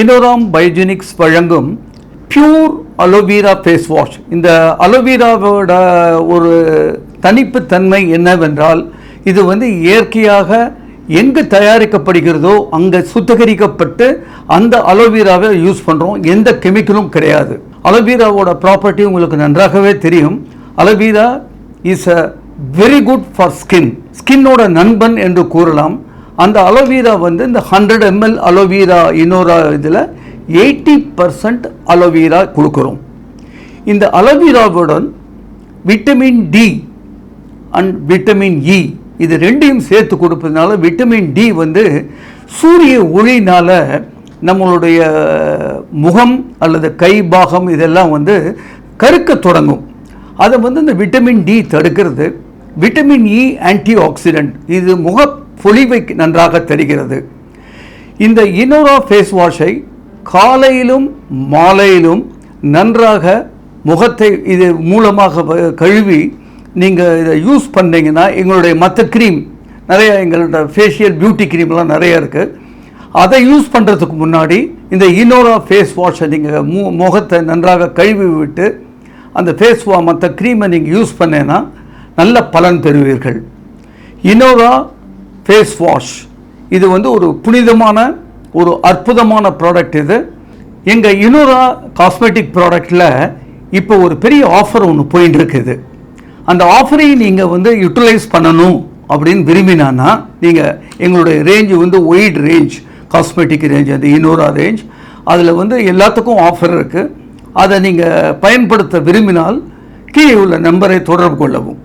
இனோராம் பயோஜெனிக்ஸ் வழங்கும் pure aloe vera face wash. இந்த அலோவேராவோட ஒரு தனிப்புத்தன்மை என்னவென்றால், இது இயற்கையாக எங்கு தயாரிக்கப்படுகிறதோ அங்கே சுத்திகரிக்கப்பட்டு அந்த அலோவேராவை யூஸ் பண்ணுறோம். எந்த கெமிக்கலும் கிடையாது. அலோவேராவோட ப்ராப்பர்ட்டி உங்களுக்கு நன்றாகவே தெரியும். Aloe vera is a very good for ஸ்கின்னோட நண்பன் என்று கூறலாம். அந்த அலோவேரா இந்த 100 ml அலோவேரா இனோரா இதில் 80% அலோவேரா கொடுக்குறோம். இந்த அலோவேராவுடன் vitamin D and vitamin E இது ரெண்டையும் சேர்த்து கொடுப்பதுனால விட்டமின் டி சூரிய ஒளினால் நம்மளுடைய முகம் அல்லது கை பாகம் இதெல்லாம் கருக்க தொடங்கும். அதை இந்த விட்டமின் டி தடுக்கிறது. விட்டமின் இ ஆன்டி ஆக்சிடென்ட், இது முகப்பொலிவை நன்றாக தருகிறது. இந்த இனோரா ஃபேஸ் வாஷை காலையிலும் மாலையிலும் நன்றாக முகத்தை இது மூலமாக கழுவி நீங்கள் இதை யூஸ் பண்ணிங்கன்னா, எங்களுடைய மற்ற க்ரீம் நிறைய, எங்களோட ஃபேஷியல் பியூட்டி க்ரீம்லாம் நிறையா இருக்குது. அதை யூஸ் பண்ணுறதுக்கு முன்னாடி இந்த இனோரா ஃபேஸ் வாஷை நீங்கள் முகத்தை நன்றாக கழுவி விட்டு அந்த ஃபேஸ் மற்ற க்ரீமை நீங்கள் யூஸ் பண்ணேன்னா நல்ல பலன் பெறுவீர்கள். இனோரா ஃபேஸ் வாஷ் இது ஒரு புனிதமான ஒரு அற்புதமான ப்ராடக்ட். இது எங்கள் இனோரா காஸ்மெட்டிக் ப்ராடக்டில் இப்போ ஒரு பெரிய ஆஃபர் ஒன்று போயின்னு இருக்குது. அந்த ஆஃபரை நீங்கள் யூட்டிலைஸ் பண்ணணும் அப்படின்னு விரும்பினான்னா, நீங்கள் எங்களுடைய range white range cosmetic range, அந்த இனோரா ரேஞ்ச், அதில் எல்லாத்துக்கும் ஆஃபர் இருக்குது. அதை நீங்கள் பயன்படுத்த விரும்பினால் கீழே உள்ள நம்பரை தொடர்பு கொள்ளவும்.